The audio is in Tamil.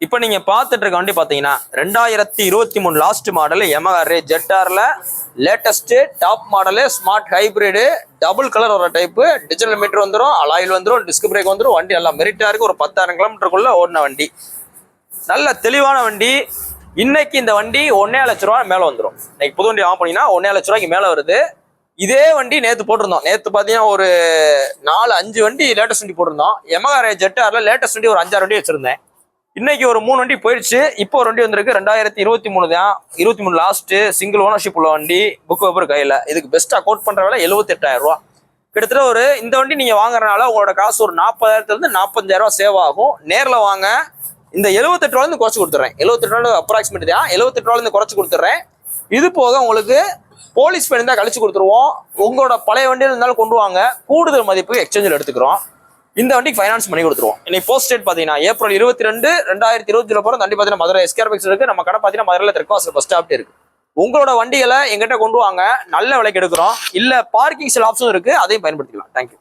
இப்போ நீங்க பார்த்துட்டு இருக்க வண்டி பாத்தீங்கன்னா 2023 லாஸ்ட் மாடல் Yamaha Ray ZR-ல latest top model smart hybrid double colour வர டைப் டிஜிட்டல் மீட்டர் வந்துடும், அலாயில் வந்துடும், டிஸ்க் பிரேக் வந்துடும். வண்டி நல்லா மெரிட்டா இருக்கு. ஒரு 10,000 கிலோமீட்டருக்குள்ள ஓடின வண்டி, நல்ல தெளிவான வண்டி. இன்னைக்கு இந்த வண்டி 1.5 லட்ச ரூபா மேல வந்துடும். இன்னைக்கு புது வண்டி வாங்கினீங்கன்னா 1.5 லட்ச ரூபாய்க்கு மேல வருது. இதே வண்டி நேற்று போட்டிருந்தோம். நேற்று பார்த்தீங்கன்னா ஒரு 4-5 வண்டி லேட்டஸ்ட் வண்டி போட்டிருந்தோம். Yamaha Ray ZR-ல லேட்டஸ்ட் வண்டி ஒரு 5-6 வண்டி வச்சிருந்தேன். இன்னைக்கு ஒரு 3 வண்டி போயிடுச்சு. இப்போ ஒரு வண்டி வந்திருக்கு. 2023 தான், 23 லாஸ்ட் சிங்கிள் ஓனர்ஷிப் உள்ள வண்டி, புக் பேப்பர் கையில. இதுக்கு பெஸ்டா கோட் பண்ற விலை 78,000 ரூபா. கிட்டத்தட்ட ஒரு இந்த வண்டி நீங்க வாங்குறதுனால உங்களோட காசு ஒரு 40,000 இருந்து 45,000 ரூபா சேவ் ஆகும். நேர்ல வாங்க. இந்த 78 ரூபாயிலிருந்து குறைச்சு கொடுத்துறேன். 78 ரூபா அப்ராக்சிமேட் தான். 78 ரூபாயிலிருந்து குறைச்சு கொடுத்துறேன். இது போக உங்களுக்கு போலீஸ் ஃபைன் தான் கழிச்சு கொடுத்துருவோம். உங்களோட பழைய வண்டியில் இருந்தாலும் கொண்டு வாங்க, கூடுதல் மதிப்பு எக்ஸ்சேஞ்சில் எடுத்துக்கிறோம். இந்த வண்டிக்கு ஃபைனான்ஸ் பண்ணி கொடுத்துருவோம். இன்னைக்கு போஸ்ட் டேட் பார்த்தீங்கன்னா ஏப்ரல் 22, 2020 போகிற வண்டி பார்த்தீங்கன்னா மதுரை எஸ்கேர்பெக்ஸ் இருக்கு. நம்ம கடை பார்த்தீங்கன்னா மதுரையில் தெற்காசில் பஸ் ஸ்டாப்டே இருக்கு. உங்களோட வண்டிகளை எங்கிட்ட கொண்டு வாங்க, நல்ல விலைக்கு எடுக்கிறோம். இல்லை பார்க்கிங் சில ஆப்ஷன் இருக்கு, அதையும் பயன்படுத்திக்கலாம். தேங்க்யூ.